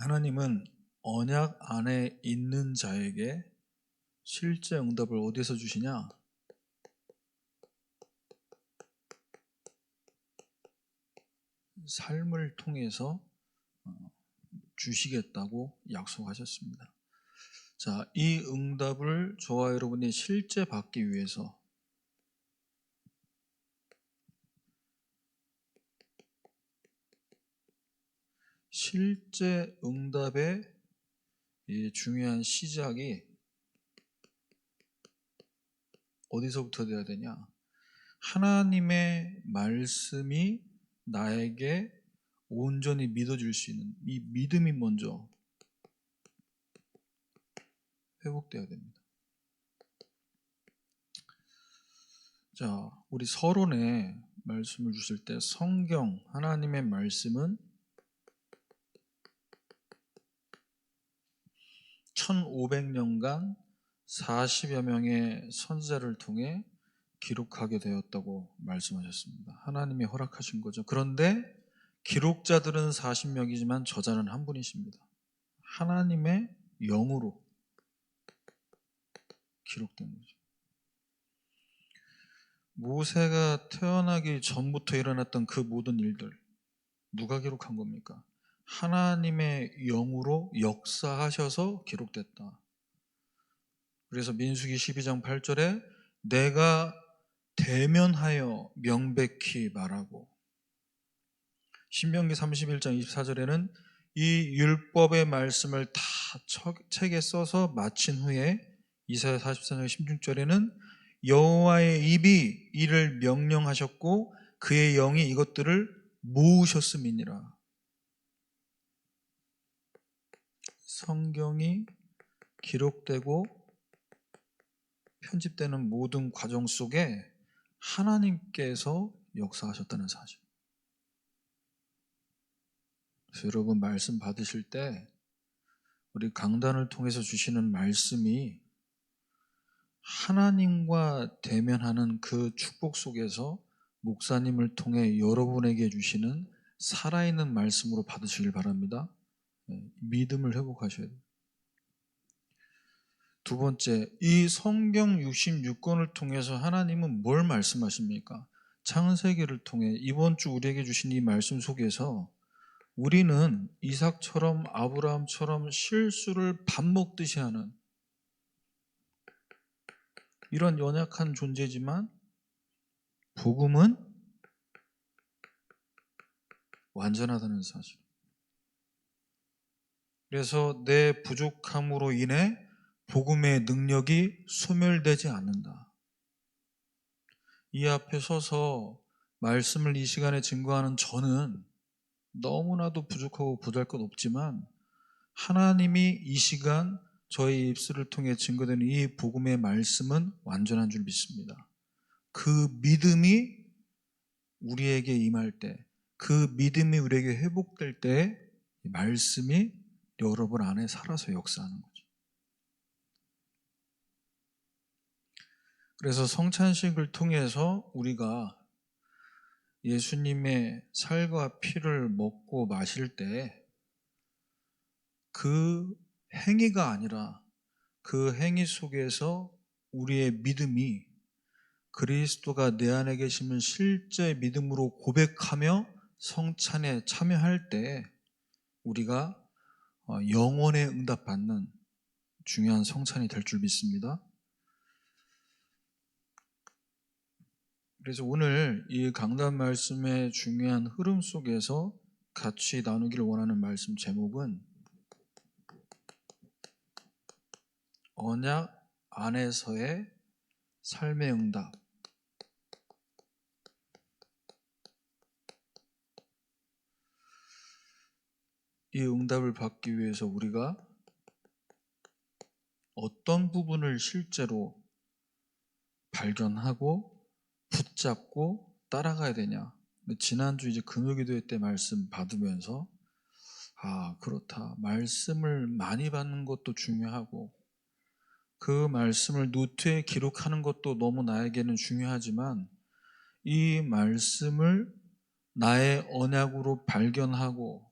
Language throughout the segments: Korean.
하나님은 언약 안에 있는 자에게 실제 응답을 어디서 주시냐? 삶을 통해서 주시겠다고 약속하셨습니다. 자, 이 응답을 저와 여러분이 실제 받기 위해서 실제 응답의 이 중요한 시작이 어디서부터 돼야 되냐? 하나님의 말씀이 나에게 온전히 믿어줄 수 있는 이 믿음이 먼저 회복돼야 됩니다. 자, 우리 서론에 말씀을 주실 때 성경, 하나님의 말씀은 1500년간 40여 명의 선지자를 통해 기록하게 되었다고 말씀하셨습니다. 하나님이 허락하신 거죠. 그런데 기록자들은 40명이지만 저자는 한 분이십니다. 하나님의 영으로 기록된 거죠. 모세가 태어나기 전부터 일어났던 그 모든 일들 누가 기록한 겁니까? 하나님의 영으로 역사하셔서 기록됐다. 그래서 민수기 12장 8절에 내가 대면하여 명백히 말하고, 신명기 31장 24절에는 이 율법의 말씀을 다 책에 써서 마친 후에 이사야 44장 16절에는 여호와의 입이 이를 명령하셨고 그의 영이 이것들을 모으셨음이니라. 성경이 기록되고 편집되는 모든 과정 속에 하나님께서 역사하셨다는 사실. 그래서 여러분 말씀 받으실 때 우리 강단을 통해서 주시는 말씀이 하나님과 대면하는 그 축복 속에서 목사님을 통해 여러분에게 주시는 살아있는 말씀으로 받으시길 바랍니다. 믿음을 회복하셔야 돼요. 두 번째, 이 성경 66권을 통해서 하나님은 뭘 말씀하십니까? 창세기를 통해 이번 주 우리에게 주신 이 말씀 속에서 우리는 이삭처럼 아브라함처럼 실수를 밥 먹듯이 하는 이런 연약한 존재지만 복음은 완전하다는 사실. 그래서 내 부족함으로 인해 복음의 능력이 소멸되지 않는다. 이 앞에 서서 말씀을 이 시간에 증거하는 저는 너무나도 부족하고 보잘것없지만 하나님이 이 시간 저의 입술을 통해 증거되는 이 복음의 말씀은 완전한 줄 믿습니다. 그 믿음이 우리에게 임할 때, 그 믿음이 우리에게 회복될 때 말씀이 여러분 안에 살아서 역사하는 거죠. 그래서 성찬식을 통해서 우리가 예수님의 살과 피를 먹고 마실 때 그 행위가 아니라 그 행위 속에서 우리의 믿음이 그리스도가 내 안에 계시면 실제 믿음으로 고백하며 성찬에 참여할 때 우리가 영원의 응답받는 중요한 성찬이 될 줄 믿습니다. 그래서 오늘 이 강단 말씀의 중요한 흐름 속에서 같이 나누기를 원하는 말씀 제목은 언약 안에서의 삶의 응답. 이 응답을 받기 위해서 우리가 어떤 부분을 실제로 발견하고 붙잡고 따라가야 되냐. 지난주 이제 금요기도회 때 말씀 받으면서 그렇다. 말씀을 많이 받는 것도 중요하고 그 말씀을 노트에 기록하는 것도 너무 나에게는 중요하지만 이 말씀을 나의 언약으로 발견하고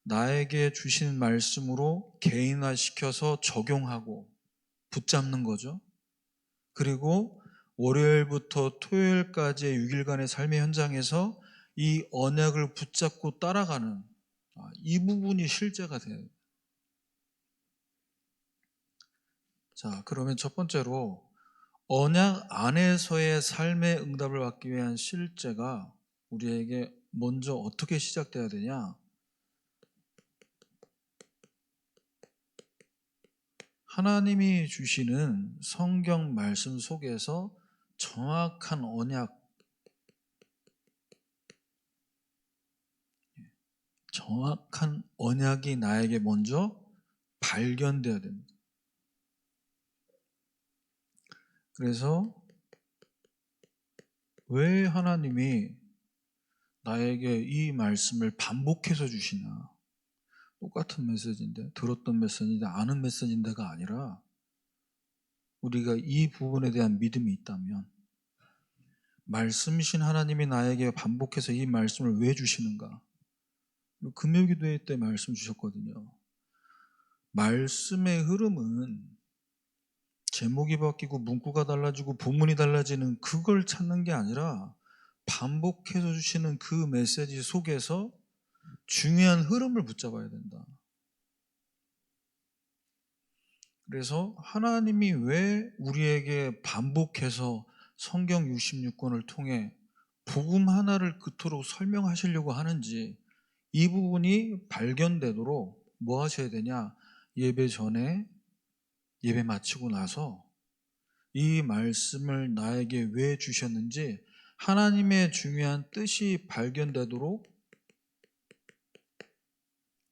나에게 주신 말씀으로 개인화시켜서 적용하고 붙잡는 거죠. 그리고 월요일부터 토요일까지의 6일간의 삶의 현장에서 이 언약을 붙잡고 따라가는 이 부분이 실제가 돼요. 자, 그러면 첫 번째로 언약 안에서의 삶의 응답을 받기 위한 실제가 우리에게 먼저 어떻게 시작돼야 되냐? 하나님이 주시는 성경 말씀 속에서 정확한 언약이 나에게 먼저 발견되어야 됩니다. 그래서 왜 하나님이 나에게 이 말씀을 반복해서 주시나? 똑같은 메시지인데, 들었던 메시지인데, 아는 메시지인데가 아니라 우리가 이 부분에 대한 믿음이 있다면, 말씀이신 하나님이 나에게 반복해서 이 말씀을 왜 주시는가? 금요기도회 때 말씀 주셨거든요. 말씀의 흐름은 제목이 바뀌고 문구가 달라지고 본문이 달라지는 그걸 찾는 게 아니라 반복해서 주시는 그 메시지 속에서 중요한 흐름을 붙잡아야 된다. 그래서 하나님이 왜 우리에게 반복해서 성경 66권을 통해 복음 하나를 그토록 설명하시려고 하는지 이 부분이 발견되도록 뭐 하셔야 되냐? 예배 전에 예배 마치고 나서 이 말씀을 나에게 왜 주셨는지 하나님의 중요한 뜻이 발견되도록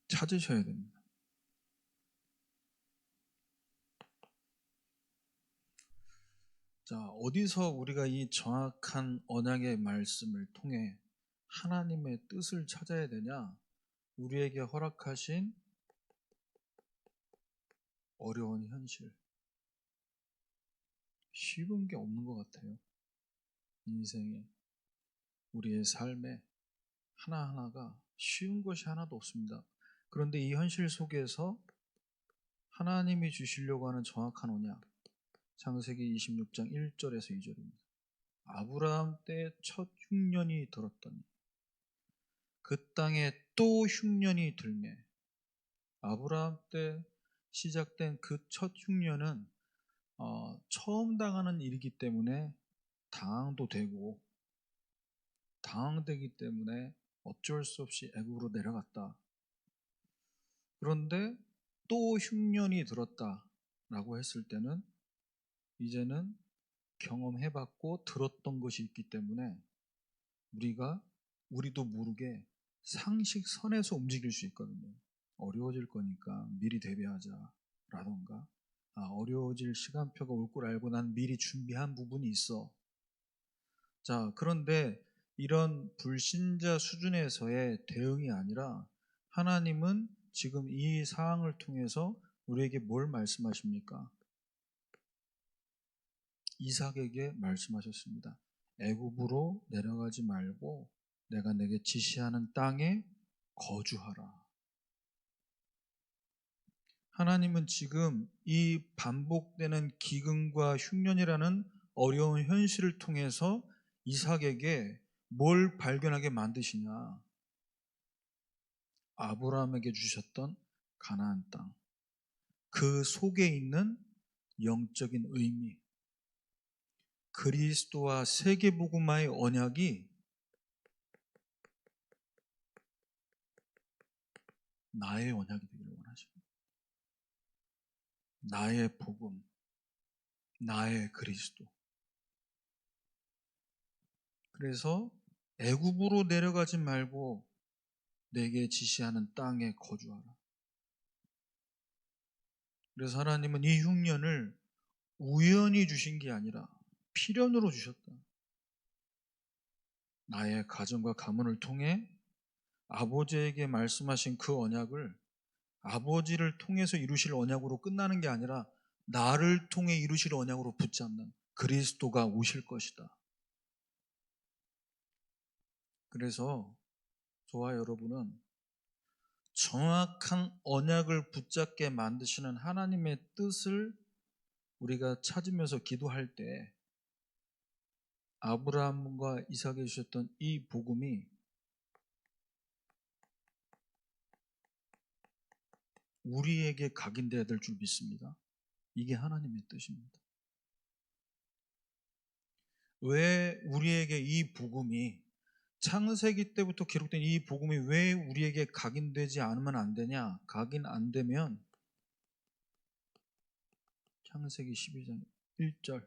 찾으셔야 됩니다. 자, 어디서 우리가 이 정확한 언약의 말씀을 통해 하나님의 뜻을 찾아야 되냐? 우리에게 허락하신 어려운 현실. 쉬운 게 없는 것 같아요. 인생에, 우리의 삶에 하나하나가 쉬운 것이 하나도 없습니다. 그런데 이 현실 속에서 하나님이 주시려고 하는 정확한 언약, 창세기 26장 1절에서 2절입니다. 아브라함 때 첫 흉년이 들었더니 그 땅에 또 흉년이 들매. 아브라함 때 시작된 그 첫 흉년은 처음 당하는 일이기 때문에 당황도 되고, 당황되기 때문에 어쩔 수 없이 애굽으로 내려갔다. 그런데 또 흉년이 들었다라고 했을 때는 이제는 경험해봤고 들었던 것이 있기 때문에 우리도 모르게 상식선에서 움직일 수 있거든요. 어려워질 거니까 미리 대비하자라던가, 어려워질 시간표가 올 걸 알고 난 미리 준비한 부분이 있어. 자, 그런데 이런 불신자 수준에서의 대응이 아니라 하나님은 지금 이 상황을 통해서 우리에게 뭘 말씀하십니까? 이삭에게 말씀하셨습니다. 애굽으로 내려가지 말고 내가 내게 지시하는 땅에 거주하라. 하나님은 지금 이 반복되는 기근과 흉년이라는 어려운 현실을 통해서 이삭에게 뭘 발견하게 만드시냐? 아브라함에게 주셨던 가나안 땅, 그 속에 있는 영적인 의미, 그리스도와 세계복음화의 언약이 나의 언약이 되기를 원하십니다. 나의 복음, 나의 그리스도. 그래서 애굽으로 내려가지 말고 내게 지시하는 땅에 거주하라. 그래서 하나님은 이 흉년을 우연히 주신 게 아니라 필연으로 주셨다. 나의 가정과 가문을 통해 아버지에게 말씀하신 그 언약을 아버지를 통해서 이루실 언약으로 끝나는 게 아니라 나를 통해 이루실 언약으로 붙잡는 그리스도가 오실 것이다. 그래서 저와 여러분은 정확한 언약을 붙잡게 만드시는 하나님의 뜻을 우리가 찾으면서 기도할 때 아브라함과 이삭에 주셨던 이 복음이 우리에게 각인되어야 될 줄 믿습니다. 이게 하나님의 뜻입니다. 왜 우리에게 이 복음이 창세기 때부터 기록된 이 복음이 왜 우리에게 각인되지 않으면 안 되냐? 각인 안 되면 창세기 12장 1절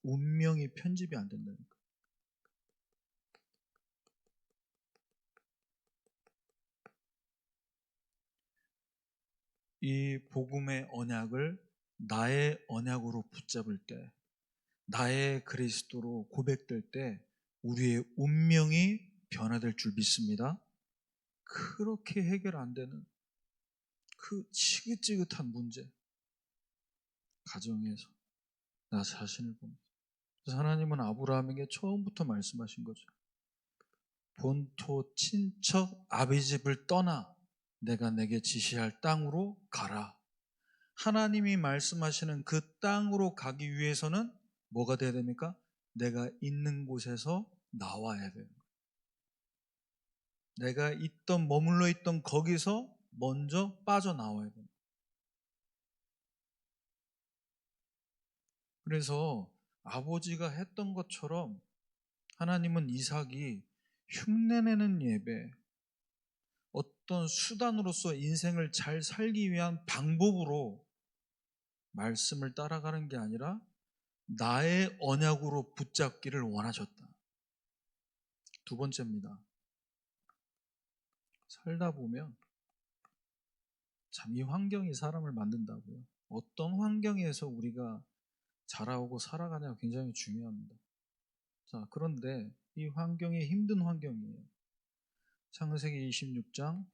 운명이 편집이 안 된다니까. 이 복음의 언약을 나의 언약으로 붙잡을 때, 나의 그리스도로 고백될 때 우리의 운명이 변화될 줄 믿습니다. 그렇게 해결 안 되는 그 지긋지긋한 문제, 가정에서 나 자신을 봅니다. 그래서 하나님은 아브라함에게 처음부터 말씀하신 거죠. 본토 친척 아비 집을 떠나 내가 내게 지시할 땅으로 가라. 하나님이 말씀하시는 그 땅으로 가기 위해서는 뭐가 돼야 됩니까? 내가 있는 곳에서 나와야 돼요. 내가 머물러 있던 거기서 먼저 빠져나와야 됩니다. 그래서 아버지가 했던 것처럼 하나님은 이삭이 흉내내는 예배, 어떤 수단으로서 인생을 잘 살기 위한 방법으로 말씀을 따라가는 게 아니라 나의 언약으로 붙잡기를 원하셨다. 두 번째입니다. 살다 보면 참 이 환경이 사람을 만든다고요. 어떤 환경에서 우리가 자라오고 살아가냐가 굉장히 중요합니다. 자, 그런데 이 환경이 힘든 환경이에요. 창세기 26장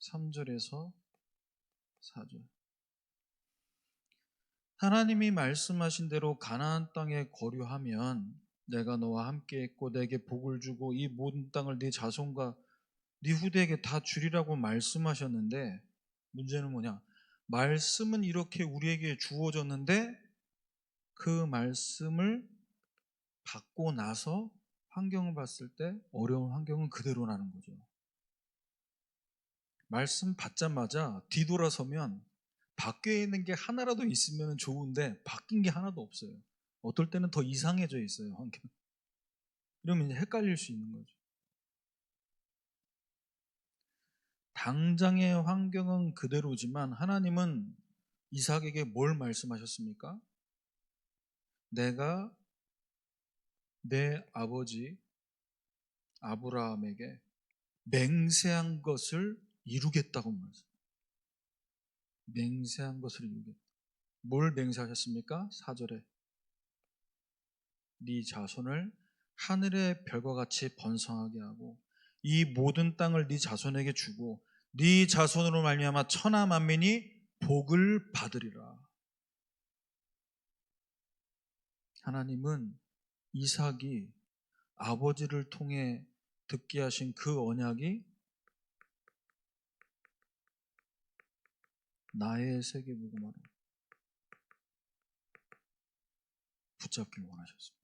3절에서 4절. 하나님이 말씀하신 대로 가나안 땅에 거류하면 내가 너와 함께 있고 내게 복을 주고 이 모든 땅을 네 자손과 네 후대에게 다 주리라고 말씀하셨는데 문제는 뭐냐? 말씀은 이렇게 우리에게 주어졌는데 그 말씀을 받고 나서 환경을 봤을 때 어려운 환경은 그대로라는 거죠. 말씀 받자마자 뒤돌아서면 바뀌어 있는 게 하나라도 있으면 좋은데 바뀐 게 하나도 없어요. 어떨 때는 더 이상해져 있어요, 환경. 이러면 이제 헷갈릴 수 있는 거죠. 당장의 환경은 그대로지만 하나님은 이삭에게 뭘 말씀하셨습니까? 내가 내 아버지 아브라함에게 맹세한 것을 이루겠다고 말씀. 맹세한 것을 이루겠다. 뭘 맹세하셨습니까? 4절에 네 자손을 하늘의 별과 같이 번성하게 하고 이 모든 땅을 네 자손에게 주고 네 자손으로 말미암아 천하 만민이 복을 받으리라. 하나님은 이삭이 아버지를 통해 듣게 하신 그 언약이 나의 세계복음화로 붙잡길 원하셨습니다.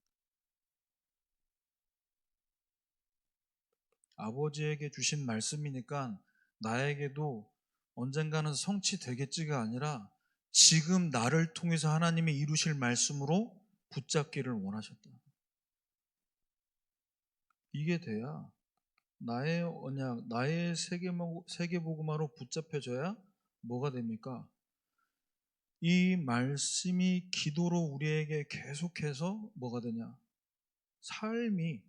아버지에게 주신 말씀이니까 나에게도 언젠가는 성취되겠지가 아니라 지금 나를 통해서 하나님이 이루실 말씀으로 붙잡기를 원하셨다. 이게 돼야 나의 언약, 나의 세계복음화로 붙잡혀져야 뭐가 됩니까? 이 말씀이 기도로 우리에게 계속해서 뭐가 되냐? 삶이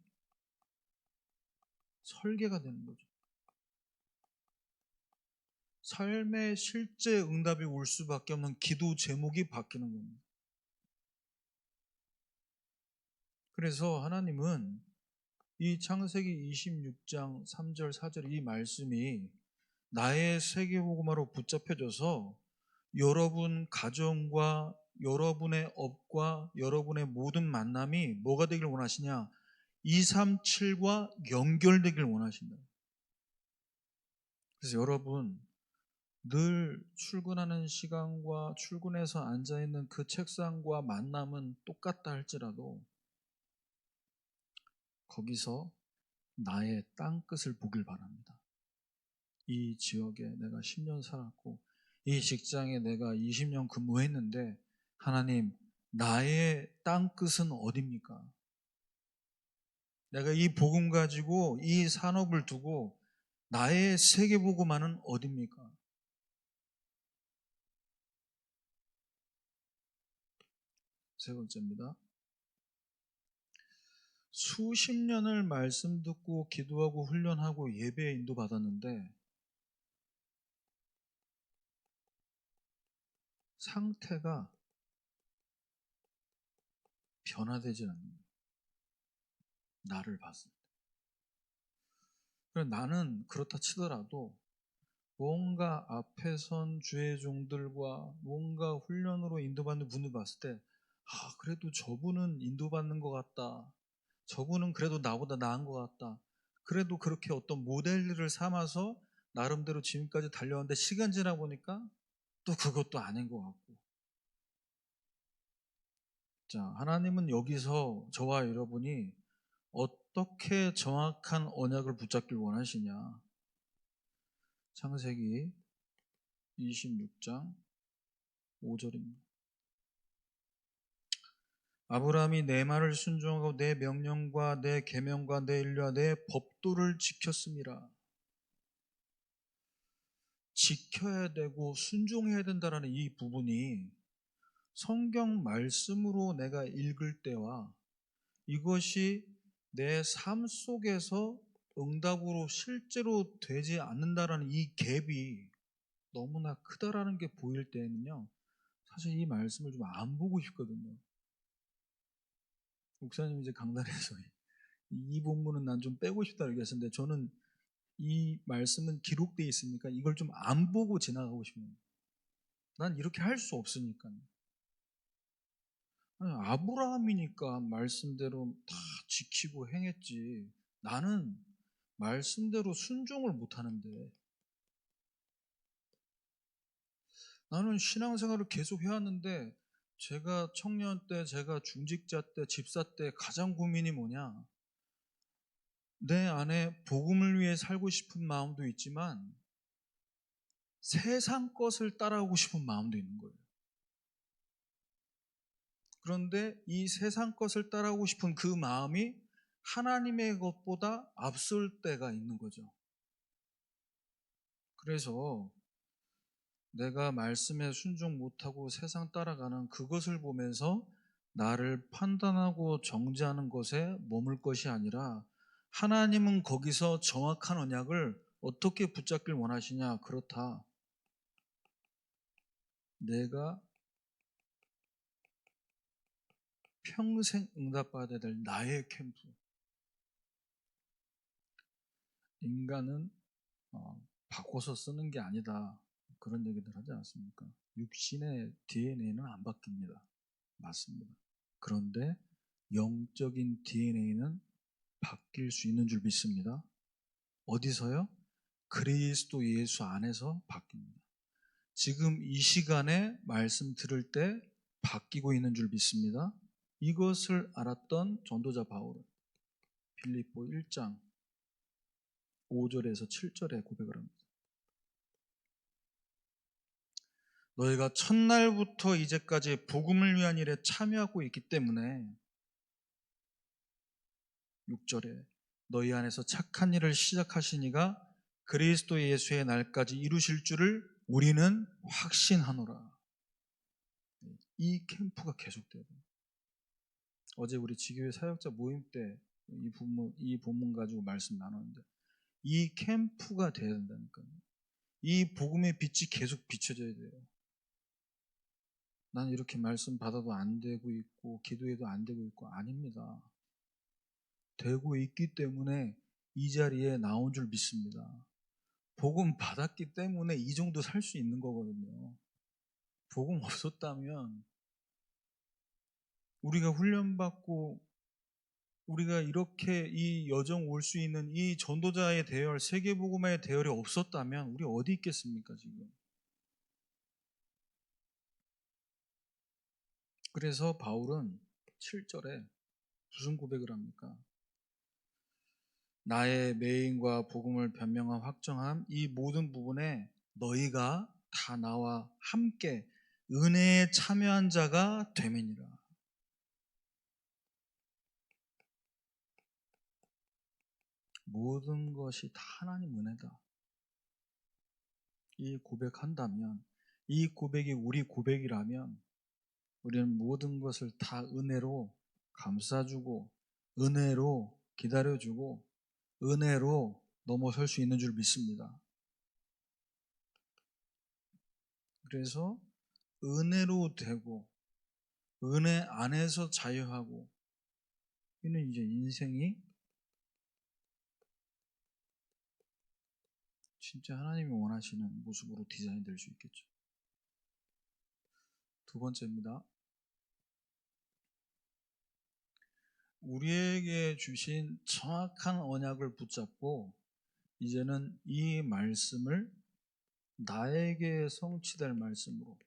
설계가 되는 거죠. 삶의 실제 응답이 올 수밖에 없는 기도 제목이 바뀌는 겁니다. 그래서 하나님은 이 창세기 26장 3절 4절 이 말씀이 나의 세계복음화로 붙잡혀져서 여러분 가정과 여러분의 업과 여러분의 모든 만남이 뭐가 되길 원하시냐? 237과 연결되길 원하신다. 그래서 여러분, 늘 출근하는 시간과 출근해서 앉아있는 그 책상과 만남은 똑같다 할지라도 거기서 나의 땅끝을 보길 바랍니다. 이 지역에 내가 10년 살았고 이 직장에 내가 20년 근무했는데 하나님, 나의 땅끝은 어디입니까? 내가 이 복음 가지고 이 산업을 두고 나의 세계복음화는 어디입니까? 세 번째입니다. 수십 년을 말씀 듣고 기도하고 훈련하고 예배에 인도받았는데 상태가 변화되지 않는 거예요. 나를 봤을 때. 그래서 나는 그렇다 치더라도 뭔가 앞에 선 주의 종들과 뭔가 훈련으로 인도받는 분을 봤을 때 그래도 저분은 인도받는 것 같다. 저분은 그래도 나보다 나은 것 같다. 그래도 그렇게 어떤 모델을 삼아서 나름대로 지금까지 달려왔는데 시간 지나 보니까 또 그것도 아닌 것 같고. 자, 하나님은 여기서 저와 여러분이 어떻게 정확한 언약을 붙잡길 원하시냐. 창세기 26장 5절입니다. 아브라함이 내 말을 순종하고 내 명령과 내 계명과 내 인류와 내 법도를 지켰음이라. 지켜야 되고 순종해야 된다는 이 부분이 성경 말씀으로 내가 읽을 때와 이것이 내 삶 속에서 응답으로 실제로 되지 않는다라는 이 갭이 너무나 크다라는 게 보일 때에는요, 사실 이 말씀을 좀 안 보고 싶거든요. 목사님 이제 강단에서 이 본문은 난 좀 빼고 싶다 얘기하셨는데 저는 이 말씀은 기록되어 있으니까 이걸 좀 안 보고 지나가고 싶네요. 난 이렇게 할 수 없으니까. 아니, 아브라함이니까 말씀대로 다 지키고 행했지. 나는 말씀대로 순종을 못하는데 나는 신앙생활을 계속 해왔는데 제가 청년 때, 제가 중직자 때, 집사 때 가장 고민이 뭐냐? 내 안에 복음을 위해 살고 싶은 마음도 있지만 세상 것을 따라오고 싶은 마음도 있는 거예요. 그런데 이 세상 것을 따라오고 싶은 그 마음이 하나님의 것보다 앞설 때가 있는 거죠. 그래서 내가 말씀에 순종 못하고 세상 따라가는 그것을 보면서 나를 판단하고 정죄하는 것에 머물 것이 아니라 하나님은 거기서 정확한 언약을 어떻게 붙잡길 원하시냐? 그렇다. 내가 평생 응답받아야 될 나의 캠프. 인간은 바꿔서 쓰는 게 아니다. 그런 얘기들 하지 않습니까? 육신의 DNA는 안 바뀝니다. 맞습니다. 그런데 영적인 DNA는 바뀔 수 있는 줄 믿습니다. 어디서요? 그리스도 예수 안에서 바뀝니다. 지금 이 시간에 말씀 들을 때 바뀌고 있는 줄 믿습니다. 이것을 알았던 전도자 바울은 빌립보 1장 5절에서 7절에 고백을 합니다. 너희가 첫날부터 이제까지 복음을 위한 일에 참여하고 있기 때문에 6절에 너희 안에서 착한 일을 시작하시니가 그리스도 예수의 날까지 이루실 줄을 우리는 확신하노라. 이 캠프가 계속돼야 돼요. 어제 우리 지교회 사역자 모임 때 이 본문 가지고 말씀 나눴는데 이 캠프가 돼야 된다니까요. 이 복음의 빛이 계속 비춰져야 돼요. 난 이렇게 말씀 받아도 안 되고 있고 기도해도 안 되고 있고 아닙니다. 되고 있기 때문에 이 자리에 나온 줄 믿습니다. 복음 받았기 때문에 이 정도 살 수 있는 거거든요. 복음 없었다면 우리가 훈련받고 우리가 이렇게 이 여정 올 수 있는 이 전도자의 대열, 세계복음화의 대열이 없었다면 우리 어디 있겠습니까, 지금? 그래서 바울은 7절에 무슨 고백을 합니까? 나의 매인과 복음을 변명한 확정함, 이 모든 부분에 너희가 다 나와 함께 은혜에 참여한 자가 됨이니라. 모든 것이 다 하나님 은혜다. 이 고백한다면, 이 고백이 우리 고백이라면 우리는 모든 것을 다 은혜로 감싸주고 은혜로 기다려주고 은혜로 넘어설 수 있는 줄 믿습니다. 그래서 은혜로 되고 은혜 안에서 자유하고, 이는 이제 인생이 진짜 하나님이 원하시는 모습으로 디자인될 수 있겠죠. 두 번째입니다. 우리에게 주신 정확한 언약을 붙잡고 이제는 이 말씀을 나에게 성취될 말씀으로,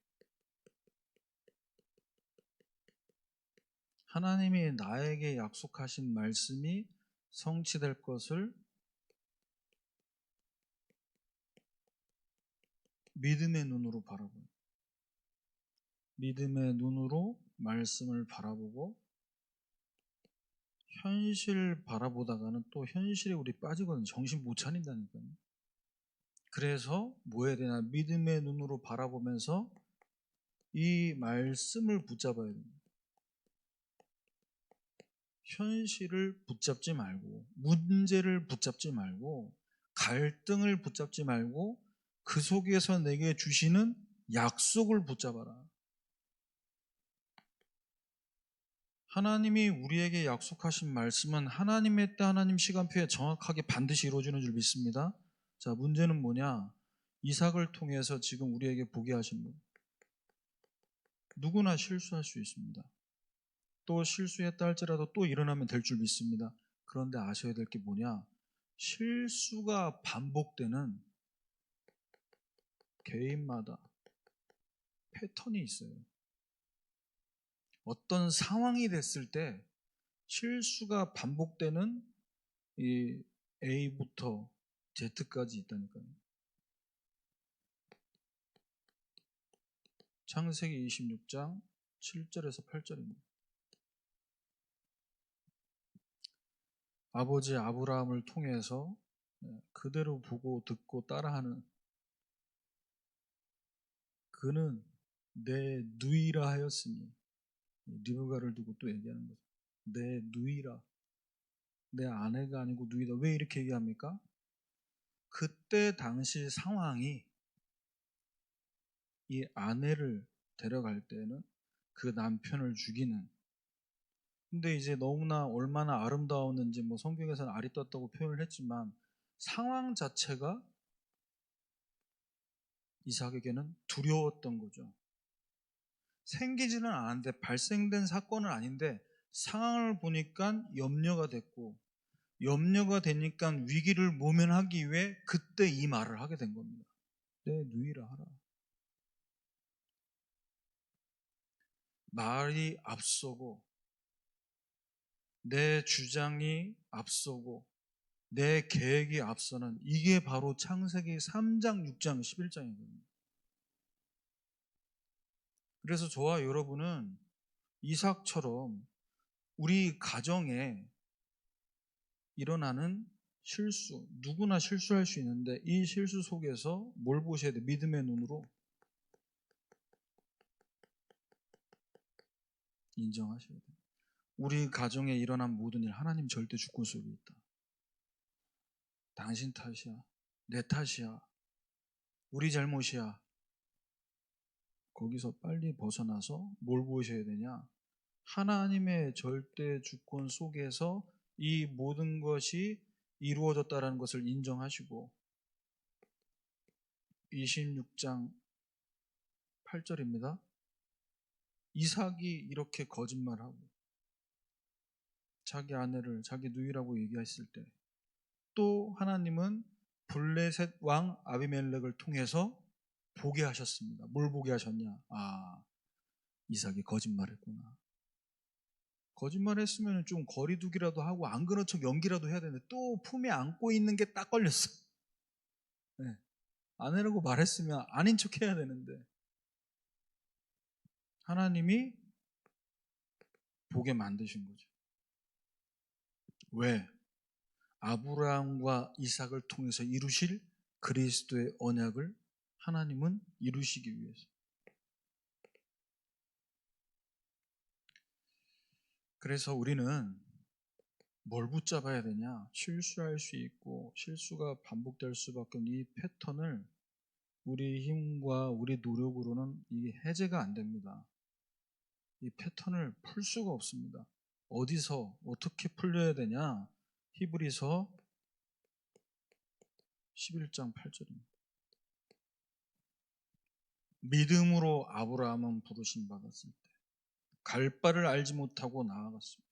하나님이 나에게 약속하신 말씀이 성취될 것을 믿음의 눈으로 바라보고, 믿음의 눈으로 말씀을 바라보고, 현실 바라보다가는 또 현실에 우리 빠지거든요. 정신 못 차린다니까요. 그래서 뭐 해야 되나? 믿음의 눈으로 바라보면서 이 말씀을 붙잡아야 됩니다. 현실을 붙잡지 말고, 문제를 붙잡지 말고, 갈등을 붙잡지 말고, 그 속에서 내게 주시는 약속을 붙잡아라. 하나님이 우리에게 약속하신 말씀은 하나님의 때 하나님 시간표에 정확하게 반드시 이루어지는 줄 믿습니다. 자, 문제는 뭐냐? 이삭을 통해서 지금 우리에게 보게 하신 분. 누구나 실수할 수 있습니다. 또 실수했다 할지라도 또 일어나면 될 줄 믿습니다. 그런데 아셔야 될 게 뭐냐? 실수가 반복되는 개인마다 패턴이 있어요. 어떤 상황이 됐을 때 실수가 반복되는 이 A부터 Z까지 있다니까요. 창세기 26장 7절에서 8절입니다. 아버지 아브라함을 통해서 그대로 보고 듣고 따라하는, 그는 내 누이라 하였으니, 리브가를 두고 또 얘기하는 거죠. 내 누이라. 내 아내가 아니고 누이다. 왜 이렇게 얘기합니까? 그때 당시 상황이 이 아내를 데려갈 때는 그 남편을 죽이는, 근데 이제 너무나 얼마나 아름다웠는지 뭐 성경에서는 알이 떴다고 표현을 했지만 상황 자체가 이삭에게는 두려웠던 거죠. 생기지는 않았는데, 발생된 사건은 아닌데 상황을 보니까 염려가 됐고, 염려가 되니까 위기를 모면하기 위해 그때 이 말을 하게 된 겁니다. 내 누이라 하라. 말이 앞서고 내 주장이 앞서고 내 계획이 앞서는, 이게 바로 창세기 3장, 6장, 11장이거든요. 그래서 저와 여러분은 이삭처럼 우리 가정에 일어나는 실수, 누구나 실수할 수 있는데 이 실수 속에서 뭘 보셔야 돼요? 믿음의 눈으로 인정하셔야 돼요. 우리 가정에 일어난 모든 일, 하나님 절대 주권 속에 있다. 당신 탓이야, 내 탓이야, 우리 잘못이야. 거기서 빨리 벗어나서 뭘 보셔야 되냐? 하나님의 절대 주권 속에서 이 모든 것이 이루어졌다는 것을 인정하시고, 26장 8절입니다. 이삭이 이렇게 거짓말하고, 자기 아내를 자기 누이라고 얘기했을 때, 또 하나님은 블레셋 왕 아비멜렉을 통해서 보게 하셨습니다. 뭘 보게 하셨냐? 이삭이 거짓말했구나. 거짓말했으면 좀 거리두기라도 하고 안 그런 척 연기라도 해야 되는데 또 품에 안고 있는 게 딱 걸렸어. 네. 아내라고 말했으면 아닌 척 해야 되는데 하나님이 보게 만드신 거죠. 왜? 아브라함과 이삭을 통해서 이루실 그리스도의 언약을 하나님은 이루시기 위해서. 그래서 우리는 뭘 붙잡아야 되냐? 실수할 수 있고 실수가 반복될 수밖에 없는 이 패턴을 우리 힘과 우리 노력으로는 이게 해제가 안 됩니다. 이 패턴을 풀 수가 없습니다. 어디서 어떻게 풀려야 되냐? 히브리서 11장 8절입니다. 믿음으로 아브라함은 부르심 받았을 때 갈 바를 알지 못하고 나아갔습니다.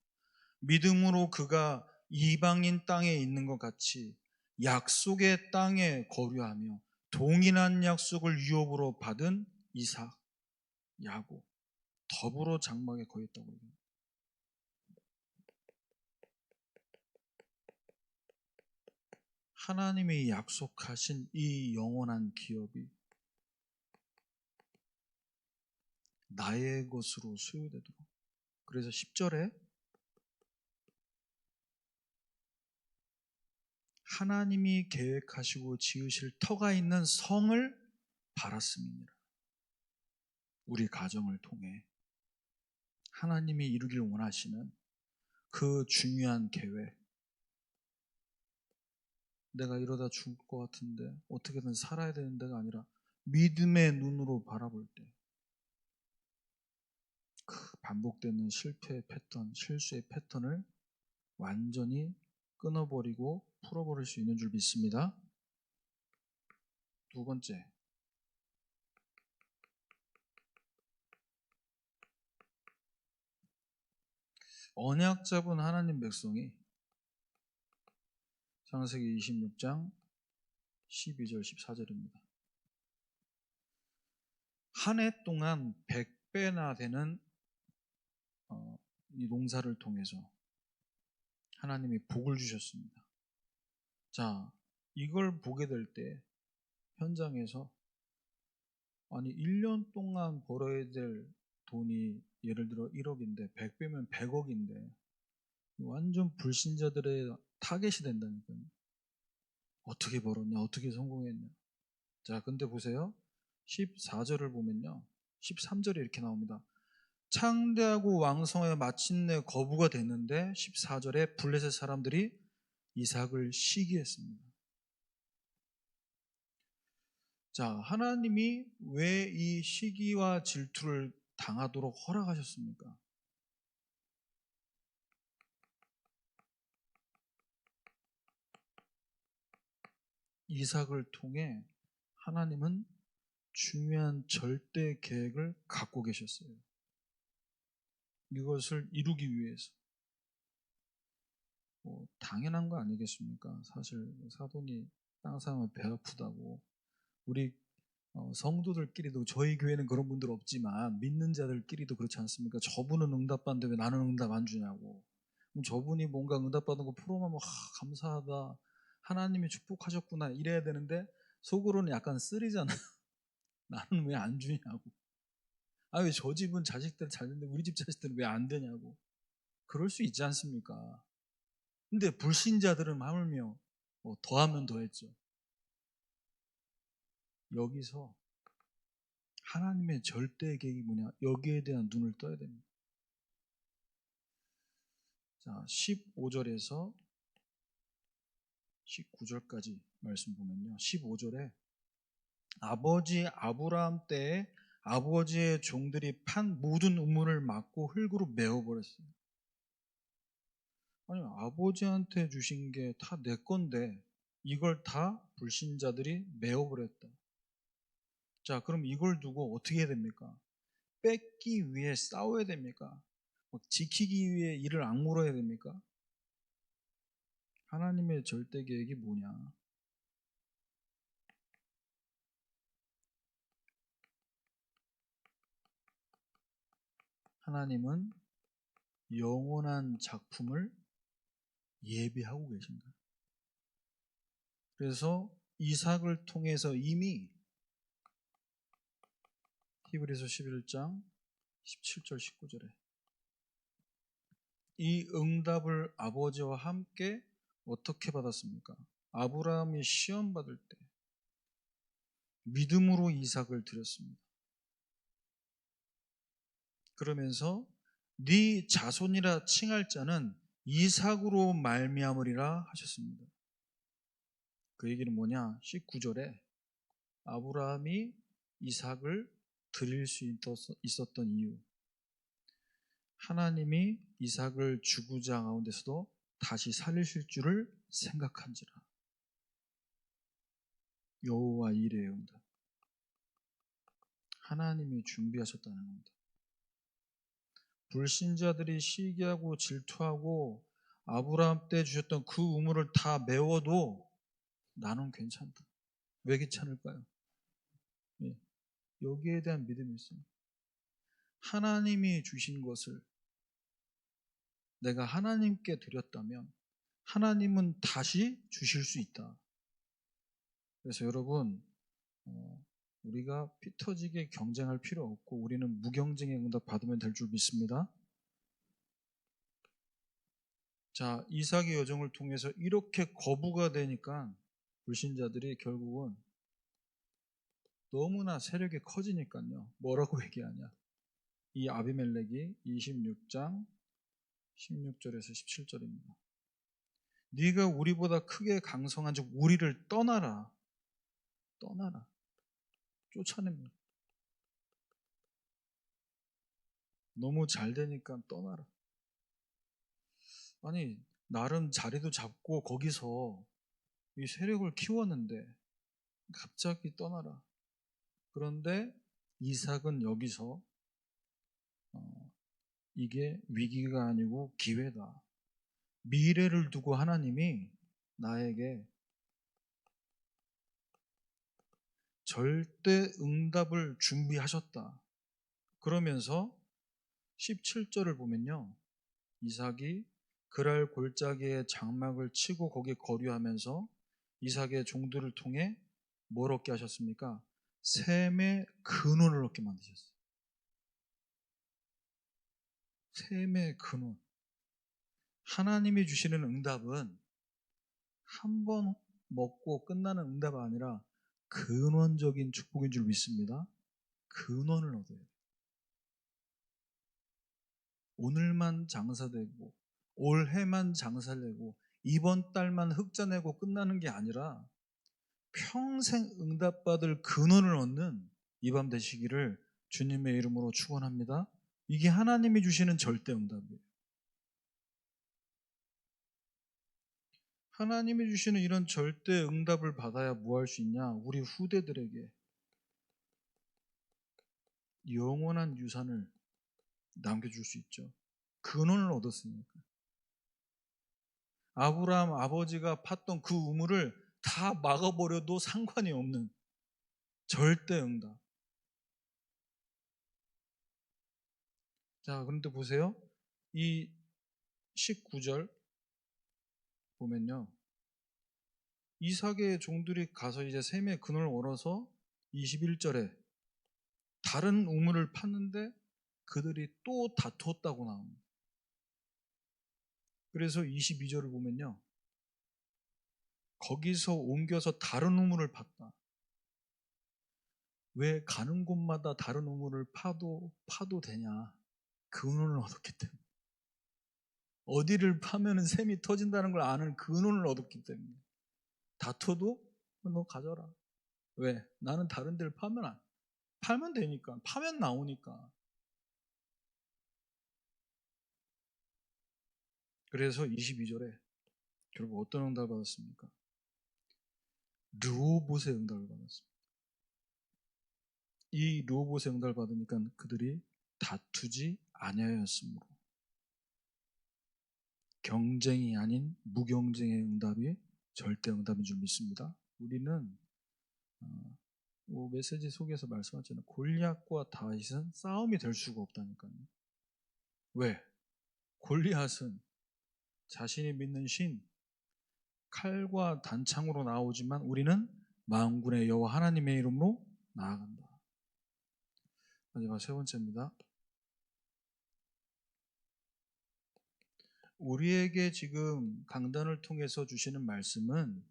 믿음으로 그가 이방인 땅에 있는 것 같이 약속의 땅에 거류하며 동일한 약속을 유업으로 받은 이삭, 야곱 더불어 장막에 거했다고 해요. 하나님이 약속하신 이 영원한 기업이 나의 것으로 소유되도록. 그래서 10절에 하나님이 계획하시고 지으실 터가 있는 성을 바랐음이니라. 우리 가정을 통해 하나님이 이루길 원하시는 그 중요한 계획. 내가 이러다 죽을 것 같은데 어떻게든 살아야 되는 데가 아니라 믿음의 눈으로 바라볼 때 그 반복되는 실패의 패턴, 실수의 패턴을 완전히 끊어버리고 풀어버릴 수 있는 줄 믿습니다. 두 번째, 언약 잡은 하나님 백성이 창세기 26장 12절 14절입니다. 한 해 동안 100배나 되는 이 농사를 통해서 하나님이 복을 주셨습니다. 자, 이걸 보게 될 때 현장에서 아니 1년 동안 벌어야 될 돈이 예를 들어 1억인데 100배면 100억인데 완전 불신자들의 타겟이 된다니까요. 어떻게 벌었냐? 어떻게 성공했냐? 자, 근데 보세요. 14절을 보면요. 13절에 이렇게 나옵니다. 창대하고 왕성하여 마침내 거부가 됐는데 14절에 블레셋 사람들이 이삭을 시기했습니다. 자, 하나님이 왜 이 시기와 질투를 당하도록 허락하셨습니까? 이삭을 통해 하나님은 중요한 절대 계획을 갖고 계셨어요. 이것을 이루기 위해서. 당연한 거 아니겠습니까? 사실 사돈이 땅 사면 배 아프다고. 우리 성도들끼리도 저희 교회는 그런 분들 없지만 믿는 자들끼리도 그렇지 않습니까? 저분은 응답받는데 왜 나는 응답 안 주냐고. 그럼 저분이 뭔가 응답받은 거 프로만 감사하다. 하나님이 축복하셨구나 이래야 되는데 속으로는 약간 쓰리잖아요. 나는 왜 안 주냐고. 왜 저 집은 자식들 잘 되는데 우리 집 자식들은 왜 안 되냐고. 그럴 수 있지 않습니까? 근데 불신자들은 하물며 더하면 더했죠. 여기서 하나님의 절대 계획이 뭐냐? 여기에 대한 눈을 떠야 됩니다. 자, 15절에서 19절까지 말씀 보면요. 15절에 아버지 아브라함 때에 아버지의 종들이 판 모든 우물을 막고 흙으로 메워버렸어요. 아니, 아버지한테 주신 게 다 내 건데 이걸 다 불신자들이 메워버렸다. 자, 그럼 이걸 두고 어떻게 해야 됩니까? 뺏기 위해 싸워야 됩니까? 지키기 위해 이를 악물어야 됩니까? 하나님의 절대 계획이 뭐냐? 하나님은 영원한 작품을 예비하고 계신다. 그래서 이삭을 통해서 이미 히브리서 11장 17절 19절에 이 응답을 아버지와 함께 어떻게 받았습니까? 아브라함이 시험 받을 때 믿음으로 이삭을 드렸습니다. 그러면서 네 자손이라 칭할 자는 이삭으로 말미암으리라 하셨습니다. 그 얘기는 뭐냐? 19절에 아브라함이 이삭을 드릴 수 있었던 이유, 하나님이 이삭을 죽으자 가운데서도 다시 살리실 줄을 생각한지라. 여호와 이레의 응답. 하나님이 준비하셨다는 겁니다. 불신자들이 시기하고 질투하고 아브라함 때 주셨던 그 우물을 다 메워도 나는 괜찮다. 왜 괜찮을까요? 예, 여기에 대한 믿음이 있어요. 하나님이 주신 것을 내가 하나님께 드렸다면 하나님은 다시 주실 수 있다. 그래서 여러분, 우리가 피 터지게 경쟁할 필요 없고 우리는 무경쟁의 응답 받으면 될 줄 믿습니다. 자, 이삭의 여정을 통해서 이렇게 거부가 되니까 불신자들이 결국은 너무나 세력이 커지니까요. 뭐라고 얘기하냐? 이 아비멜렉이 26장 16절에서 17절입니다. 네가 우리보다 크게 강성한 즉 우리를 떠나라. 쫓아냅니다. 너무 잘 되니까 떠나라. 아니, 나름 자리도 잡고 거기서 이 세력을 키웠는데 갑자기 떠나라. 그런데 이삭은 여기서 이게 위기가 아니고 기회다. 미래를 두고 하나님이 나에게 절대 응답을 준비하셨다. 그러면서 17절을 보면요. 이삭이 그랄 골짜기에 장막을 치고 거기에 거류하면서 이삭의 종들을 통해 뭘 얻게 하셨습니까? 셈의 근원을 얻게 만드셨어요. 셈의 근원. 하나님이 주시는 응답은 한 번 먹고 끝나는 응답이 아니라 근원적인 축복인 줄 믿습니다. 근원을 얻어야 돼요. 오늘만 장사되고 올해만 장사되고 이번 달만 흑자 내고 끝나는 게 아니라 평생 응답받을 근원을 얻는 이 밤 되시기를 주님의 이름으로 축원합니다. 이게 하나님이 주시는 절대 응답이에요. 하나님이 주시는 이런 절대 응답을 받아야 뭐 할 수 있냐? 우리 후대들에게 영원한 유산을 남겨줄 수 있죠. 근원을 얻었으니까. 아브라함 아버지가 팠던 그 우물을 다 막아버려도 상관이 없는 절대 응답. 자, 그런데 보세요. 이 19절 보면요. 이삭의 종들이 가서 이제 셈의 근원을 얻어서 21절에 다른 우물을 팠는데 그들이 또 다투었다고 나옵니다. 그래서 22절을 보면요. 거기서 옮겨서 다른 우물을 팠다. 왜 가는 곳마다 다른 우물을 파도 되냐? 근원을 얻었기 때문에. 어디를 파면은 샘이 터진다는 걸 아는 근원을 얻었기 때문에. 다퉈도 너 가져라. 왜? 나는 다른 데를 팔면 되니까. 파면 나오니까. 그래서 22절에 결국 어떤 응답을 받았습니까? 르호봇의 응답을 받았습니다. 이 르호봇의 응답을 받으니까 그들이 다투지 아니하였으므로 경쟁이 아닌 무경쟁의 응답이 절대 응답인 줄 믿습니다. 우리는 메시지 속에서 말씀하잖아요. 골리앗과 다윗은 싸움이 될 수가 없다니까요. 왜? 골리앗은 자신이 믿는 신, 칼과 단창으로 나오지만 우리는 만군의 여호와 하나님의 이름으로 나아간다. 마지막 세 번째입니다. 우리에게 지금 강단을 통해서 주시는 말씀은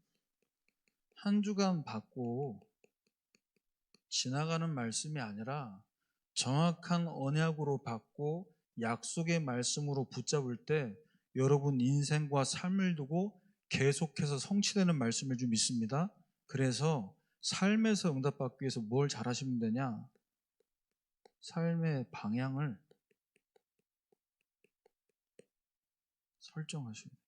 한 주간 받고 지나가는 말씀이 아니라 정확한 언약으로 받고 약속의 말씀으로 붙잡을 때 여러분 인생과 삶을 두고 계속해서 성취되는 말씀을 좀 믿습니다. 그래서 삶에서 응답받기 위해서 뭘 잘하시면 되냐? 삶의 방향을 설정하셔야 돼요.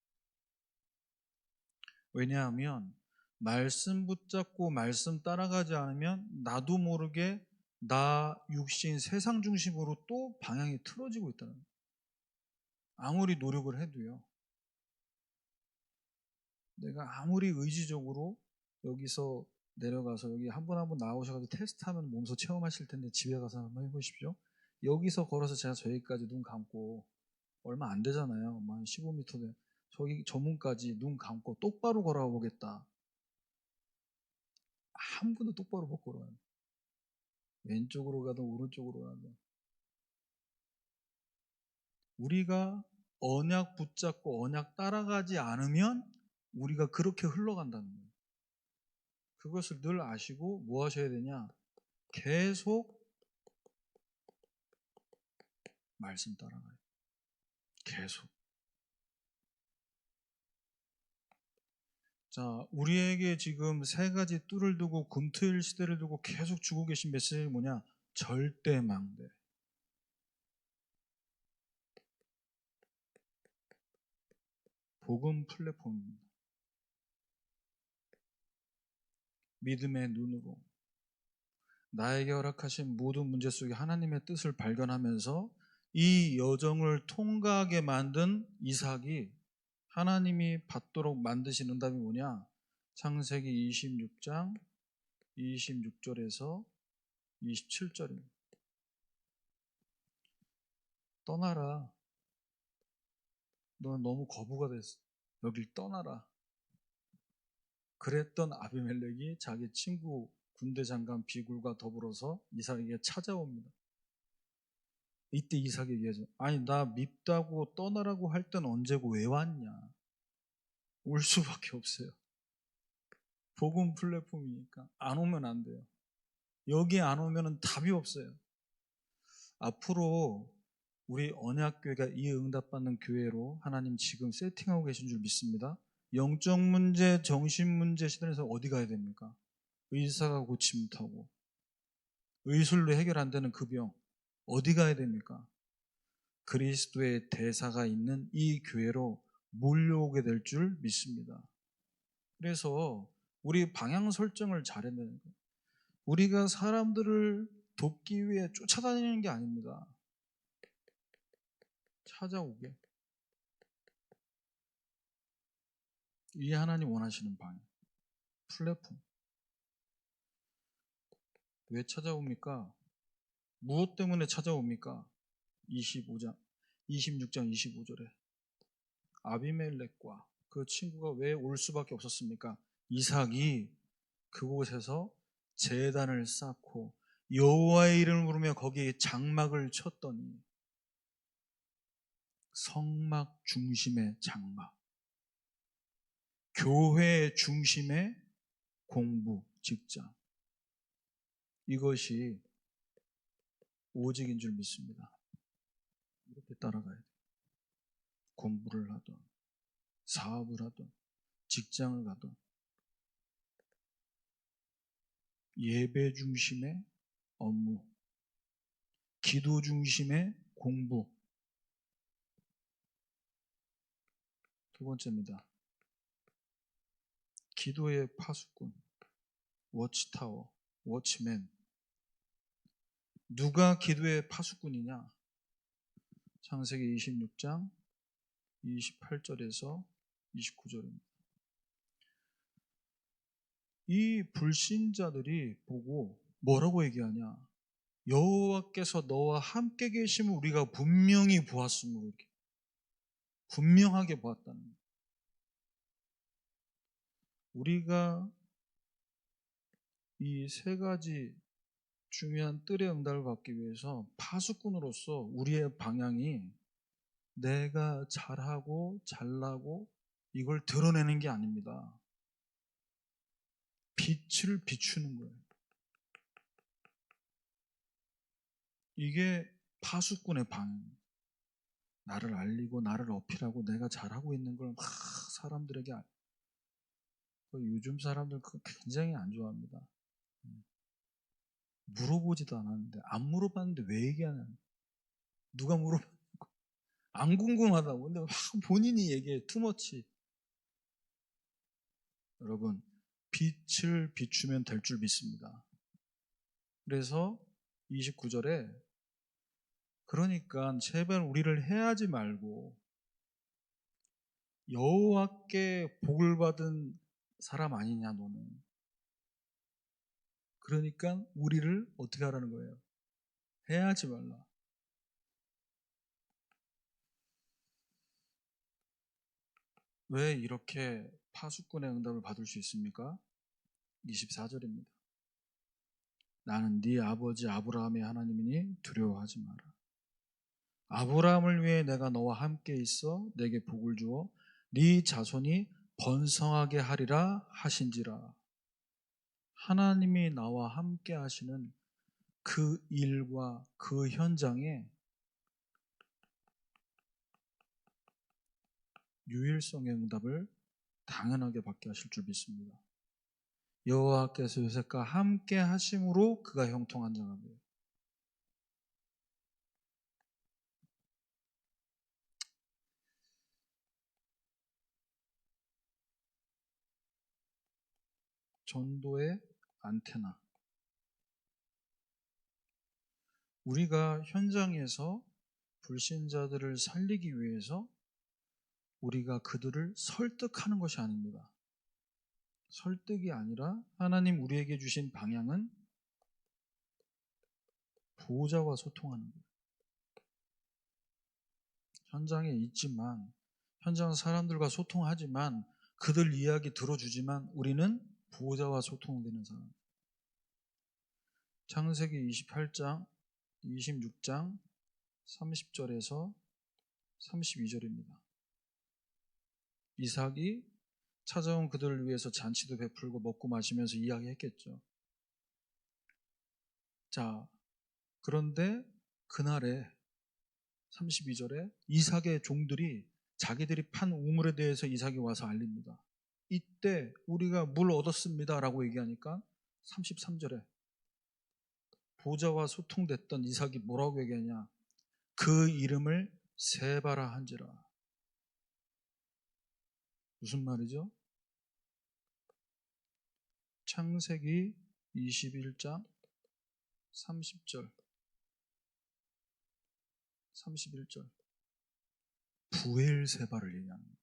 왜냐하면 말씀 붙잡고 말씀 따라가지 않으면 나도 모르게 나 육신 세상 중심으로 또 방향이 틀어지고 있다는 거예요. 아무리 노력을 해도요. 내가 아무리 의지적으로 여기서 내려가서 여기 한 번 나오셔가지고 테스트하면 몸소 체험하실 텐데 집에 가서 한번 해보십시오. 여기서 걸어서 제가 저기까지 눈 감고 얼마 안 되잖아요. 한 15m 돼. 저기 저문까지 눈 감고 똑바로 걸어가 보겠다. 한 분도 똑바로 못 걸어요. 왼쪽으로 가든 오른쪽으로 가든. 우리가 언약 붙잡고 언약 따라가지 않으면 우리가 그렇게 흘러간다는 거예요. 그것을 늘 아시고 뭐 하셔야 되냐? 계속 말씀 따라가요. 계속. 자, 우리에게 지금 세 가지 뚫을 두고 금토일 시대를 두고 계속 주고 계신 메시지가 뭐냐? 절대 망대. 복음 플랫폼입니다. 믿음의 눈으로 나에게 허락하신 모든 문제 속에 하나님의 뜻을 발견하면서 이 여정을 통과하게 만든 이삭이 하나님이 받도록 만드신 응답이 뭐냐? 창세기 26장 26절에서 27절입니다. 떠나라. 너는 너무 거부가 됐어. 여길 떠나라. 그랬던 아비멜렉이 자기 친구 군대 장관 비굴과 더불어서 이삭에게 찾아옵니다. 이때 이삭이 얘기하죠. 아니 나 밉다고 떠나라고 할 땐 언제고 왜 왔냐. 올 수밖에 없어요. 복음 플랫폼이니까 안 오면 안 돼요. 여기 안 오면 답이 없어요. 앞으로 우리 언약교회가 이 응답받는 교회로 하나님 지금 세팅하고 계신 줄 믿습니다. 영적 문제, 정신 문제 시대에서 어디 가야 됩니까? 의사가 고침 못하고 의술로 해결 안 되는 그 병 어디 가야 됩니까? 그리스도의 대사가 있는 이 교회로 몰려오게 될 줄 믿습니다. 그래서 우리 방향 설정을 잘해야 되는 거예요. 우리가 사람들을 돕기 위해 쫓아다니는 게 아닙니다. 찾아오게. 이 하나님 원하시는 방향. 플랫폼. 왜 찾아옵니까? 무엇 때문에 찾아옵니까? 26장 25절에 아비멜렉과 그 친구가 왜 올 수밖에 없었습니까? 이삭이 그곳에서 제단을 쌓고 여호와의 이름을 부르며 거기에 장막을 쳤더니 성막 중심의 장막, 교회 중심의 공부, 직장, 이것이 오직인 줄 믿습니다. 이렇게 따라가야 돼요. 공부를 하든 사업을 하든 직장을 가든 예배 중심의 업무, 기도 중심의 공부. 두 번째입니다. 기도의 파수꾼, 워치타워, 워치맨. 누가 기도의 파수꾼이냐? 창세기 26장 28절에서 29절입니다. 이 불신자들이 보고 뭐라고 얘기하냐? 여호와께서 너와 함께 계심을 우리가 분명히 보았으므로 이렇게 분명하게 보았다는 거예요. 우리가 이 세 가지 중요한 뜰의 응답을 받기 위해서 파수꾼으로서 우리의 방향이 내가 잘하고 잘나고 이걸 드러내는 게 아닙니다. 빛을 비추는 거예요. 이게 파수꾼의 방향입니다. 나를 알리고 나를 어필하고 내가 잘하고 있는 걸 막 사람들에게 요즘 사람들 그거 굉장히 안 좋아합니다. 물어보지도 않았는데 안 물어봤는데 왜 얘기하냐? 누가 물어봤고 안 궁금하다고. 근데 막 본인이 얘기해. 투머치. 여러분 빛을 비추면 될 줄 믿습니다. 그래서 29절에 그러니까 제발 우리를 해하지 말고 여호와께 복을 받은 사람 아니냐 너는. 그러니까 우리를 어떻게 하라는 거예요? 해하지 말라. 왜 이렇게 파수꾼의 응답을 받을 수 있습니까? 24절입니다. 나는 네 아버지 아브라함의 하나님이니 두려워하지 마라. 아브라함을 위해 내가 너와 함께 있어 내게 복을 주어 네 자손이 번성하게 하리라 하신지라. 하나님이 나와 함께 하시는 그 일과 그 현장에 유일성의 응답을 당연하게 받게 하실 줄 믿습니다. 여호와께서 요셉과 함께 하심으로 그가 형통한 자가 돼요. 전도의 안테나. 우리가 현장에서 불신자들을 살리기 위해서 우리가 그들을 설득하는 것이 아닙니다. 설득이 아니라 하나님 우리에게 주신 방향은 보호자와 소통하는 거예요. 현장에 있지만 현장 사람들과 소통하지만 그들 이야기 들어주지만 우리는 보호자와 소통되는 사람. 창세기 28장, 26장 30절에서 32절입니다. 이삭이 찾아온 그들을 위해서 잔치도 베풀고 먹고 마시면서 이야기했겠죠. 자, 그런데 그날에 32절에 이삭의 종들이 자기들이 판 우물에 대해서 이삭이 와서 알립니다. 이때 우리가 물 얻었습니다 라고 얘기하니까 33절에 보좌와 소통됐던 이삭이 뭐라고 얘기하냐? 그 이름을 세바라 한지라. 무슨 말이죠? 창세기 21장 30절 31절 부엘세바를 얘기합니다.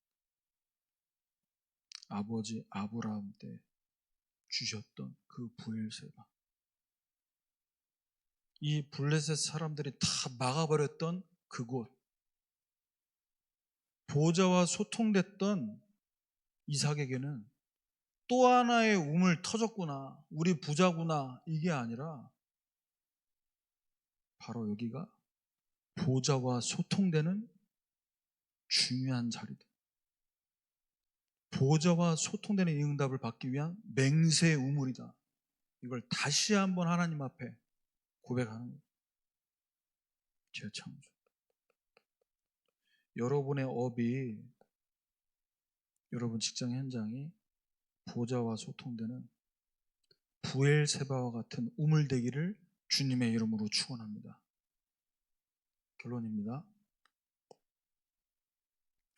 아버지 아브라함 때 주셨던 그 부엘세바. 이 블레셋 사람들이 다 막아버렸던 그곳. 보좌와 소통됐던 이삭에게는 또 하나의 우물 터졌구나. 우리 부자구나. 이게 아니라 바로 여기가 보좌와 소통되는 중요한 자리다. 보좌와 소통되는 이 응답을 받기 위한 맹세 우물이다. 이걸 다시 한번 하나님 앞에 고백하는 거예요. 재창조. 여러분의 업이, 여러분 직장 현장이 보좌와 소통되는 부엘세바와 같은 우물 되기를 주님의 이름으로 축원합니다. 결론입니다.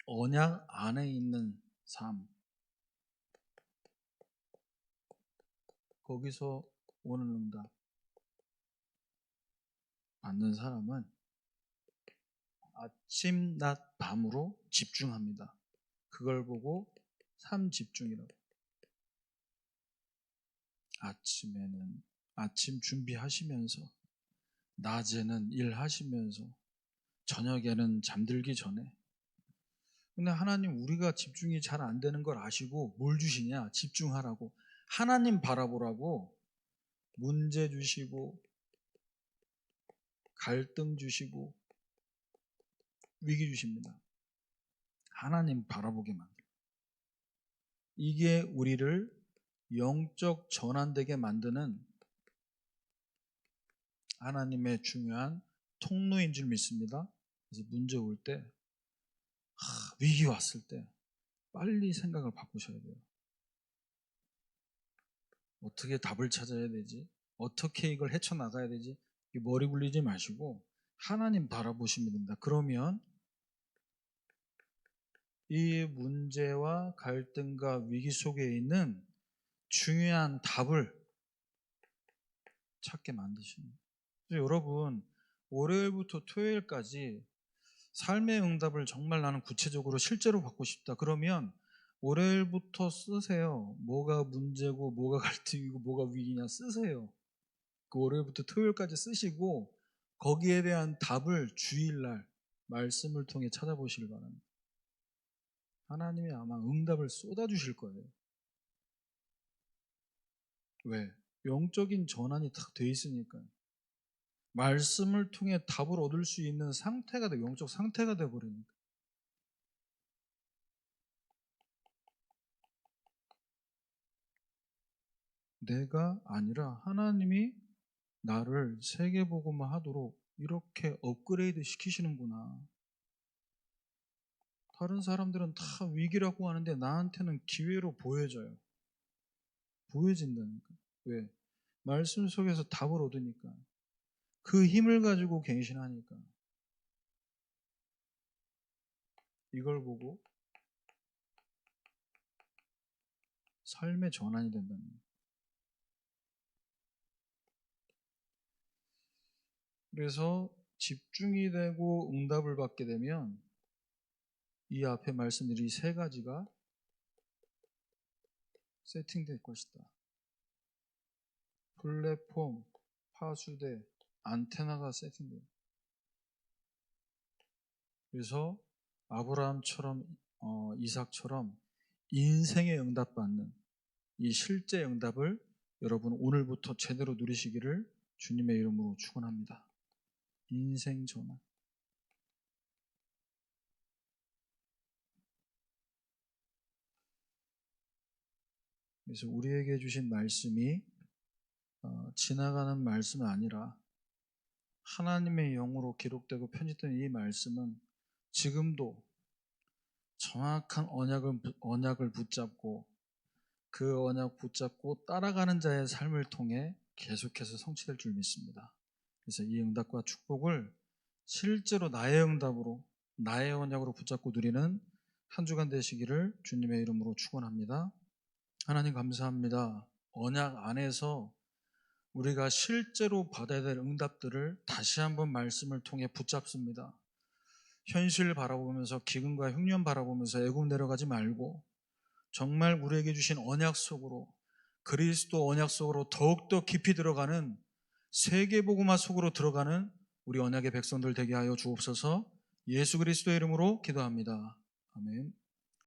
언약 안에 있는 삶, 거기서 오는 응답 받는 사람은 아침, 낮, 밤으로 집중합니다. 그걸 보고 삼집중이라고. 아침에는 아침 준비하시면서, 낮에는 일하시면서, 저녁에는 잠들기 전에. 근데 하나님, 우리가 집중이 잘 안 되는 걸 아시고 뭘 주시냐? 집중하라고. 하나님 바라보라고 문제 주시고 갈등 주시고 위기 주십니다. 하나님 바라보게 만들어요. 이게 우리를 영적 전환되게 만드는 하나님의 중요한 통로인 줄 믿습니다. 그래서 문제 올 때, 위기 왔을 때 빨리 생각을 바꾸셔야 돼요. 어떻게 답을 찾아야 되지? 어떻게 이걸 헤쳐나가야 되지? 머리 굴리지 마시고 하나님 바라보시면 됩니다. 그러면 이 문제와 갈등과 위기 속에 있는 중요한 답을 찾게 만드십니다. 여러분, 월요일부터 토요일까지 삶의 응답을 정말 나는 구체적으로 실제로 받고 싶다. 그러면 월요일부터 쓰세요. 뭐가 문제고 뭐가 갈등이고 뭐가 위기냐 쓰세요. 그 월요일부터 토요일까지 쓰시고 거기에 대한 답을 주일날 말씀을 통해 찾아보시길 바랍니다. 하나님이 아마 응답을 쏟아주실 거예요. 왜? 영적인 전환이 딱 돼 있으니까요. 말씀을 통해 답을 얻을 수 있는 상태가 돼, 영적 상태가 돼 버리니까. 내가 아니라 하나님이 나를 세계복음화 하도록 이렇게 업그레이드 시키시는구나. 다른 사람들은 다 위기라고 하는데 나한테는 기회로 보여져요. 보여진다니까. 왜? 말씀 속에서 답을 얻으니까. 그 힘을 가지고 갱신하니까. 이걸 보고 삶의 전환이 된다는 거예요. 그래서 집중이 되고 응답을 받게 되면 이 앞에 말씀드린 세 가지가 세팅될 것이다. 플랫폼, 파수대, 안테나가 세팅돼요. 그래서 아브라함처럼 이삭처럼 인생의 응답받는 이 실제 응답을 여러분 오늘부터 제대로 누리시기를 주님의 이름으로 축원합니다. 인생 전환. 그래서 우리에게 주신 말씀이 지나가는 말씀이 아니라 하나님의 영으로 기록되고 편집된 이 말씀은 지금도 정확한 언약을 붙잡고 그 언약 붙잡고 따라가는 자의 삶을 통해 계속해서 성취될 줄 믿습니다. 그래서 이 응답과 축복을 실제로 나의 응답으로 나의 언약으로 붙잡고 누리는 한 주간 되시기를 주님의 이름으로 축원합니다. 하나님 감사합니다. 언약 안에서 우리가 실제로 받아야 될 응답들을 다시 한번 말씀을 통해 붙잡습니다. 현실 바라보면서 기근과 흉년 바라보면서 애굽 내려가지 말고 정말 우리에게 주신 언약 속으로 그리스도 언약 속으로 더욱더 깊이 들어가는 세계복음화 속으로 들어가는 우리 언약의 백성들 되게 하여 주옵소서. 예수 그리스도의 이름으로 기도합니다. 아멘.